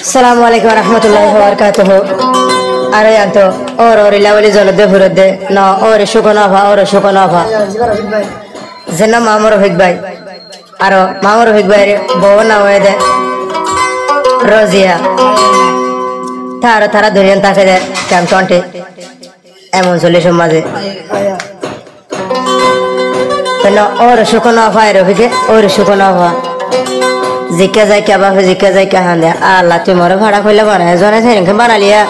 Assalamualaikum warahmatullahi wabarakatuh. Are yanto or lawali zolode furode no or shukonova zenna mamor higbai aro mamor higbai bovna wede rozia tara durian takede kam 20 emon solution maze no or shukonova ero hige or shukonova GK যাই কে বাপে GK যাই কে হান্দে আল্লাহ তুই মরে ভাড়া কইলে বানায় জনে সেনকে বানালিয়া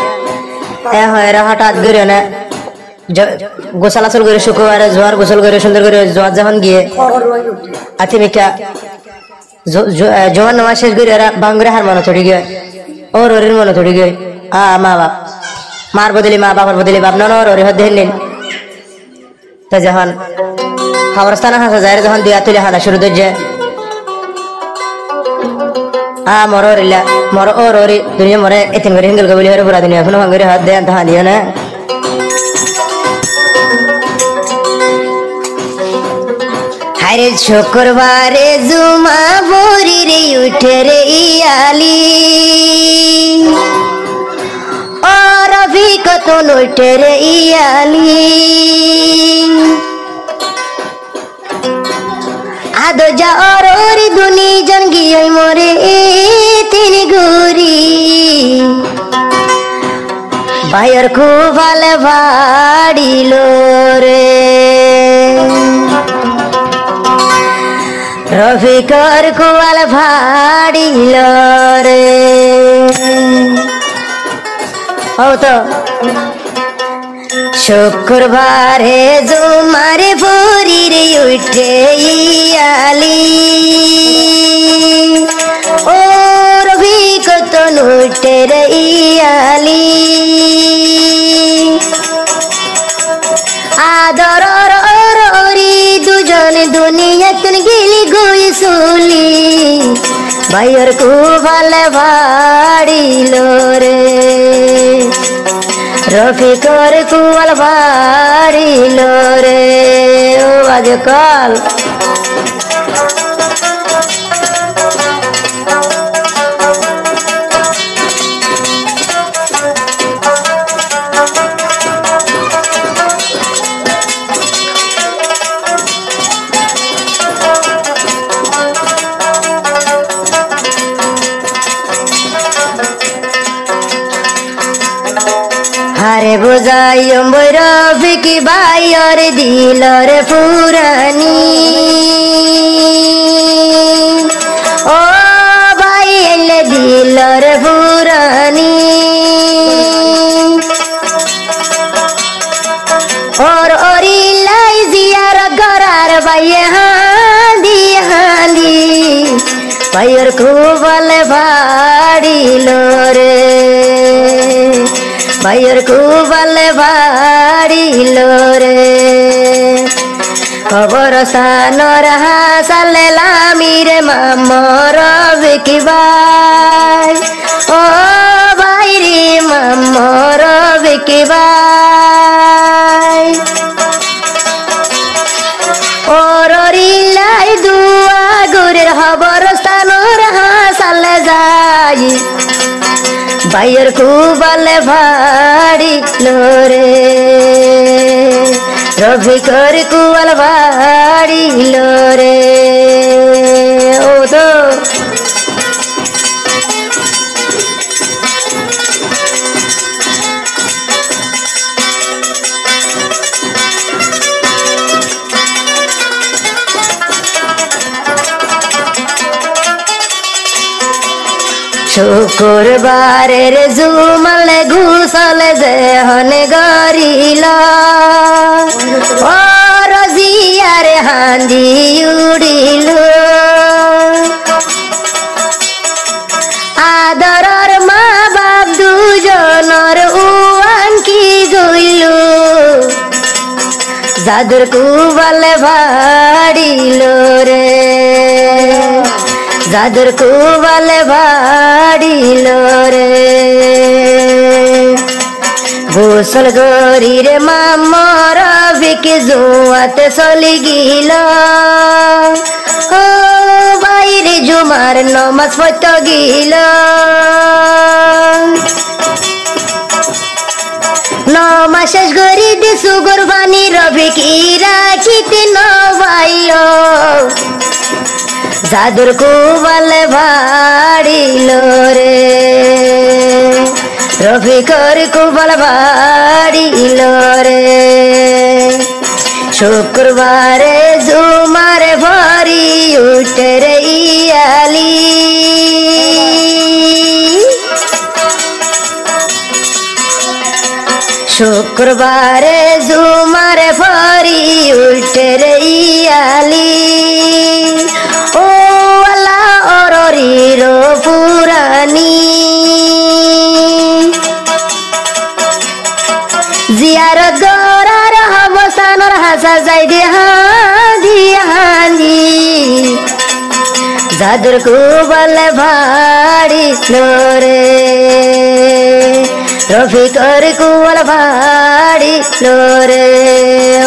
এ হয় রে হঠাৎ করে না গোসল আসল করে শুক্রবারে জোয়ার গোসল করে সুন্দর করে জোয়ার যখন গিয়ে আতিমিকা জোয়ার নামাজ শেষ করে এরা বাঙ্গুরে হার মনে থড়ি গিয়ে ওর ওরের মনে থড়ি গিয়ে মা বাপ মার বদলি মা বাবার বদলি বাপ নন ওর ওরে হদ দেন তো যখন খবরস্থানে হাসা যায় যখন দিয়া তুলে হাঁটা শুরু দিয়ে moro orori dunia more etin gore hingal gabuli hore pura dunia kono hangore hat de anta diya na hare শুক্রবারে জুমা ভোরি রে উঠে রে ইয়ালি আর ভি কত উঠে রে ইয়ালি আদো যা और दुनी जनगी मोरे तीन गुरी बायर को वाले भाड़ी लोरे रफिकर को वाले भाड़ी लोरे हो तो শুক্রবারে জুমারে ভোরি রে উঠে ইয়ালি ও রবি কত উঠে রে ইয়ালি আদর ওরি দুজন দুনিয়াতে গিলি গুইসুলি ভাইয়ের কুভালে ভাড়িলো রে রফিকর কুয়াল ভাড়িলো রে ও আজকাল হারে বোঝাই রফিকি ভাইয়র দিলর পুরানি ও ভাই এলে দিলর পুরানি ওর ওরিলাই জিয়ার গরার ভাইয়ে হাঁদি হাঁদি ভাইয়র খুবল ভাড়িলো রে ভাইয়ের কুবালে ভাড়িলো রে খবর সানর হাসালে লামির মামর বিকি ভাই ও ভাই রে মামর বিকি ভাই ওরিলাই দুয়া গুরের খবর সানর হাসালে যাই ভাইয়ের কুবালে ভাড়িলো রে রফিকর কুয়াল ভাড়িলো রে ও তো শুক্রবারের জুমালে ঘুষলে যে হনে গরিল ও রজিয়ারে হান্দি উড়িল আদরর মা বাপ দুজনর উয়ানকি গইল যাদের কুবালে ভাড়িল রে যাদের কুবালে ভাড়িলো রে গোসল গরি রে মামর বিকি জুয়াতে চলি গিল ও বাইরে জুমার নমাজ পড়তে গিল সুগর বাণী রবিকি রাখিতে নবাইও জাদুর কুবালে ভাড়িল রে রফিকর কুবাল ভাড়িল রে শুক্রবারে জুমারে ভরি উঠে রে ইয়ালি শুক্রবারে জুমারে ভরি উঠে রে ইয়ালি ও আল্লাহ অররির পুরানি জিয়ারত গরার অবস্থানর হাসা যাই হাঁজি হাঁজি জাদুর কুবাল ভাড়িল রে রফিকর কুবাল ভাড়িল রে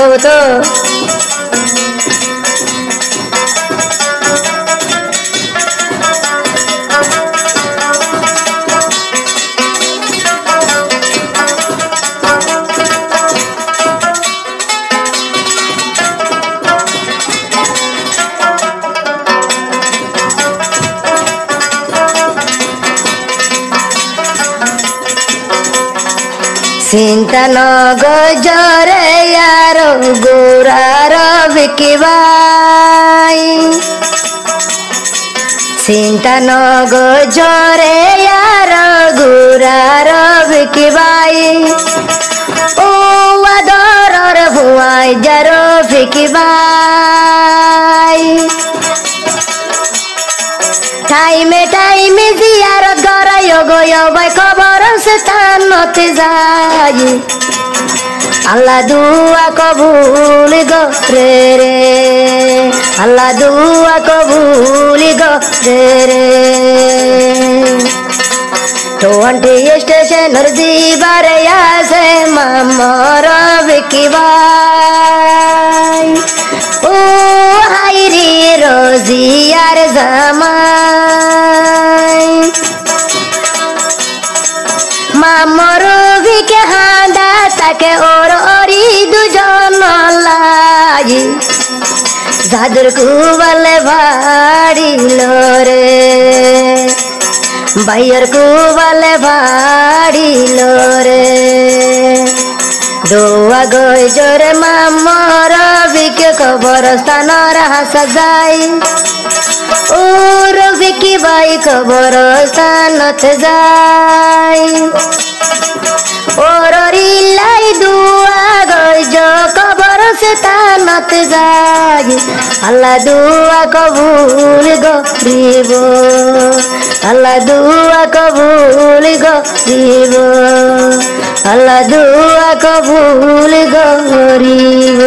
ও তো চিন্তা নগজরে আর গোরার বিকিবাই চিন্তা নগজরে আর গোরার বিকিবাই ও আদরর ভুয়াই যার বিকিবাই টাইমে টাইমে জিয়ারত গরাই গয়াবাই খবর স্থানতে যাই আল্লাহ দুয়া কবুল গরে রে আল্লাহ দুয়া কবুল গরে রে 20 স্টেশনের দিবারে আছে মামর বিকিবাই ও হাইরি রোজিয়ার জামাই মামর বিকে হাঁদা তাকে ওর ওরি দুজন লাগি জাদুর কুবালে ভাড়িল রে ভাইয়ের কুবালে ভাড়িল রে দোয়া গই জোরে মামর বিকে কবরস্থানর হাসা যাই ও রবিকি বাই কবরস্থানতে যাই ওরিলাই দুয়া গই জ কবরস্থানতে যাই আল্লাহ দুয়া কবুল গরিব আল্লাহ দুয়া কবুল গরিব আল্লাহ দুয়া কবুল গরিব।